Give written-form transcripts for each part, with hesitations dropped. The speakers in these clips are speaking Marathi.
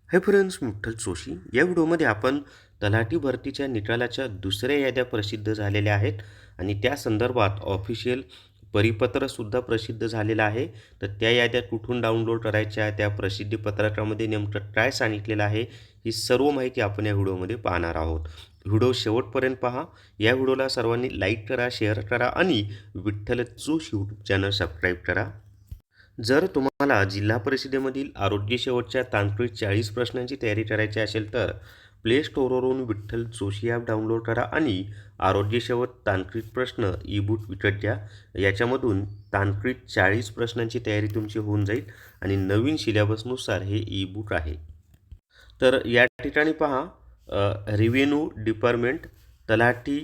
हाय फ्रेंड्स, मी विठ्ठल जोशी. या व्हिडिओमध्ये आपण तलाठी भरतीच्या निकालाच्या दुसऱ्या याद्या प्रसिद्ध झालेल्या आहेत आणि त्या संदर्भात ऑफिशियल परिपत्रसुद्धा प्रसिद्ध झालेलं आहे. तर त्या याद्या कुठून डाउनलोड करायच्या, त्या प्रसिद्धी पत्रकामध्ये नेमकं काय सांगितलेलं आहे, ही सर्व माहिती आपण या व्हिडिओमध्ये पाहणार आहोत. व्हिडिओ शेवटपर्यंत पहा. या व्हिडिओला सर्वांनी लाईक करा, शेअर करा आणि Vitthal Joshi YouTube channel subscribe करा. जर तुम्हाला जिल्हा परिषदेमधील आरोग्य शेवटच्या तांत्रिक 40 प्रश्नांची तयारी करायची असेल तर प्ले स्टोअरवरून विठ्ठल जोशी ॲप डाउनलोड करा आणि आरोग्य शेवट तांत्रिक प्रश्न ई बुक विकत घ्या. याच्यामधून तांत्रिक 40 प्रश्नांची तयारी तुमची होऊन जाईल आणि नवीन सिलेबसनुसार हे ई बुक आहे. तर या ठिकाणी पहा, रिव्हेन्यू डिपार्टमेंट तलाठी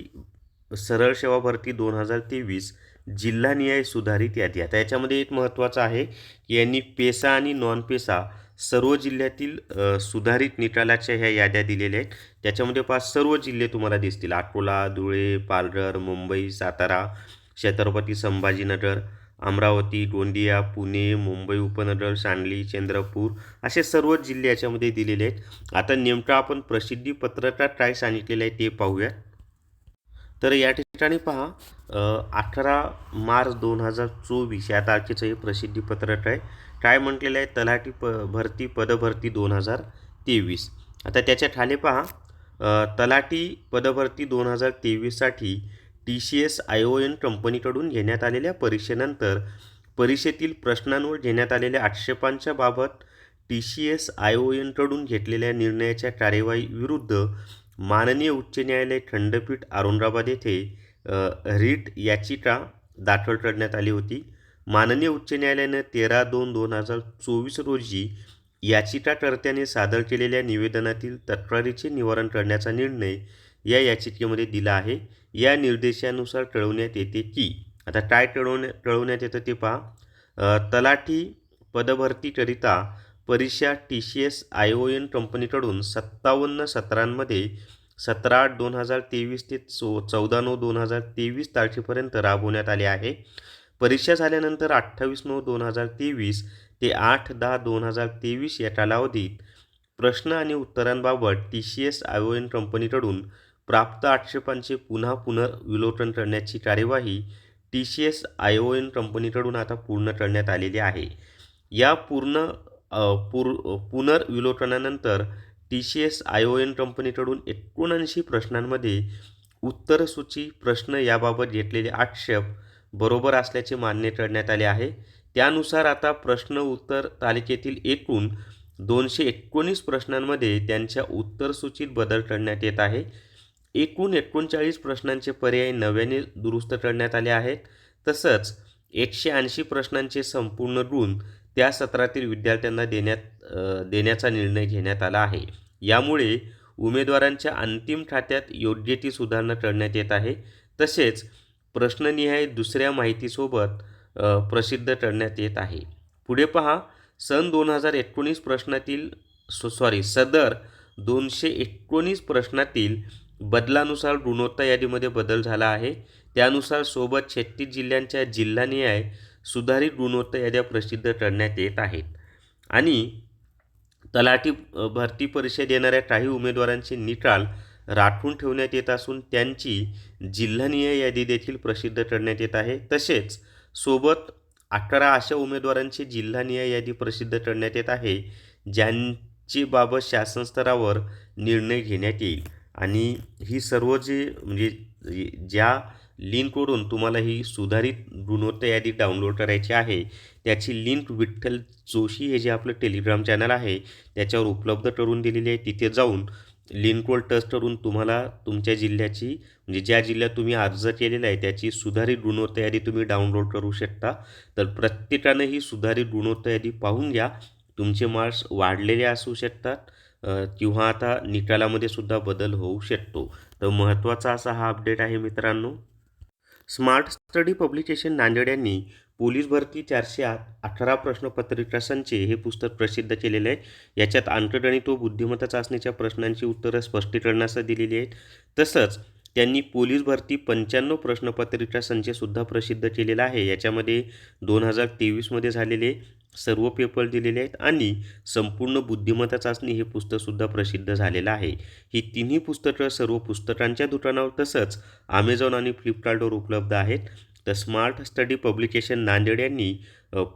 सरळ सेवा भरती 2023 जिल्हानिहाय सुधारित यादी. आता याच्यामध्ये एक महत्त्वाचं आहे की यांनी पेसा आणि नॉन पेसा सर्व जिल्ह्यातील सुधारित निकालाच्या ह्या याद्या दिलेल्या आहेत. त्याच्यामध्ये सर्व जिल्हे तुम्हाला दिसतील: अकोला, धुळे, पालघर, मुंबई, सातारा, छत्रपती संभाजीनगर, अमरावती, गोंदिया, पुणे, मुंबई उपनगर, सांगली, चंद्रपूर असे सर्व जिल्हे याच्यामध्ये दिलेले आहेत. आता नेमकं आपण प्रसिद्धी पत्रकात काय सांगितलेलं आहे ते पाहूया. तर या ठिकाणी पहा, 18 मार्च 2024 या तारखेचं हे प्रसिद्धी पत्रक आहे. काय म्हटलेलं आहे? तलाठी भरती पदभरती 2023. आता त्याच्या खाली पहा, तलाठी पदभरती 2023साठी TCS ION कंपनीकडून घेण्यात आलेल्या परीक्षेनंतर परीक्षेतील प्रश्नांवर घेण्यात आलेल्या आक्षेपांच्या बाबत TCS ION कडून घेतलेल्या निर्णयाच्या कार्यवाही विरुद्ध माननीय उच्च न्यायालय खंडपीठ औरंगाबाद येथे रीट याचिका दाखल करण्यात आली होती. माननीय उच्च न्यायालयानं 13/2/2024 रोजी याचिकाकर्त्याने सादर केलेल्या निवेदनातील तक्रारीचे निवारण करण्याचा निर्णय या याचिकेमध्ये दिला आहे. या निर्देशानुसार कळवण्यात येते की, आता काय कळवण्यात येतं ते पहा, तलाठी पदभरतीकरिता परीक्षा TCS ION कंपनीकडून 57 सत्रांमध्ये 17/8/2023 ते 14/9/2023 तारखेपर्यंत राबवण्यात आले आहे. परीक्षा झाल्यानंतर 28/9/2023 ते 8/10/2023 या कालावधीत प्रश्न आणि उत्तरांबाबत TCS ION कंपनीकडून प्राप्त आक्षेपांचे पुनर्विलोकन करण्याची कार्यवाही TCS ION कंपनीकडून आता पूर्ण करण्यात आलेली आहे. या पुनर्विलोकनानंतर TCS ION कंपनीकडून 79 प्रश्नांमध्ये उत्तरसूची प्रश्न याबाबत घेतलेले आक्षेप बरोबर असल्याचे मान्य करण्यात आले आहे. त्यानुसार आता प्रश्न उत्तर तालिकेतील एकूण 219 प्रश्नांमध्ये त्यांच्या उत्तरसूचीत बदल करण्यात येत आहे. एकूण 39 प्रश्नांचे पर्याय नव्याने दुरुस्त करण्यात आले आहेत. तसंच 180 प्रश्नांचे संपूर्ण गुण त्या सत्रातील विद्यार्थ्यांना देण्याचा निर्णय घेण्यात आला आहे. यामुळे उमेदवारांच्या अंतिम खात्यात योग्य ती सुधारणा करण्यात येत आहे. तसेच प्रश्ननिहाय दुसऱ्या माहितीसोबत प्रसिद्ध करण्यात येत आहे. पुढे पहा, सन 2019 प्रश्नातील सदर 219 प्रश्नातील बदलानुसार गुणवत्ता यादीमध्ये बदल झाला आहे. त्यानुसार सोबत 36 जिल्ह्यांच्या जिल्हानिहाय सुधारित गुणवत्ता याद्या प्रसिद्ध करण्यात येत आहेत. आणि तलाठी भरती परीक्षा देणाऱ्या काही उमेदवारांचे निकाल राखून ठेवण्यात येत असून त्यांची जिल्हानिहाय यादी देखील प्रसिद्ध करण्यात येत आहे. तसेच सोबत 18 अशा उमेदवारांची जिल्हानिहाय यादी प्रसिद्ध करण्यात येत आहे ज्यांची बाबत शासन स्तरावर निर्णय घेण्यात येईल. आणि ही सर्व म्हणजे ज्या लिंकवरून तुम्हाला ही सुधारित गुणवत्ता यादी डाउनलोड करायची आहे त्याची लिंक विठ्ठल जोशी हे जे आपलं टेलिग्राम चॅनल आहे त्याच्यावर उपलब्ध करून दिलेली आहे. तिथे जाऊन लिंकवर टच करून तुम्हाला तुमच्या जिल्ह्याची, म्हणजे ज्या जिल्ह्यात तुम्ही अर्ज केलेला आहे त्याची सुधारित गुणवत्ता यादी तुम्ही डाउनलोड करू शकता. तर प्रत्येकानं ही सुधारित गुणवत्ता यादी पाहून घ्या. तुमचे मार्क्स वाढलेले असू शकतात किंवा आता निकालामध्ये सुद्धा बदल होऊ शकतो. तर महत्त्वाचा असा हा अपडेट आहे मित्रांनो. स्मार्ट स्टडी पब्लिकेशन नांदेड यांनी पोलीस भरती 418 प्रश्नपत्रिका संच हे पुस्तक प्रसिद्ध केलेले आहे. याच्यात अंकगणित व बुद्धिमत्ता चाचणीच्या प्रश्नांची उत्तरं स्पष्टीकरणासह दिलेली आहेत. तसंच त्यांनी पोलीस भरती 95 प्रश्नपत्रिका संचसुद्धा प्रसिद्ध केलेला आहे. याच्यामध्ये 2023मध्ये झालेले सर्व पेपर दिलेले आहेत आणि संपूर्ण बुद्धिमत्ता चाचणी हे पुस्तकसुद्धा प्रसिद्ध झालेलं आहे. ही तिन्ही पुस्तकं सर्व पुस्तकांच्या दुकानावर तसंच Amazon आणि Flipkartवर उपलब्ध आहेत. तर स्मार्ट स्टडी पब्लिकेशन नांदेड यांनी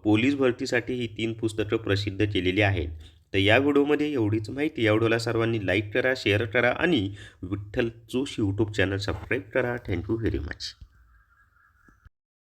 पोलीस भरतीसाठी ही 3 पुस्तकं प्रसिद्ध केलेली आहेत. तर या व्हिडिओमध्ये एवढीच माहिती. या व्हिडिओला सर्वांनी लाईक करा, शेअर करा आणि Vitthal Joshi YouTube channel subscribe करा. Thank you very much.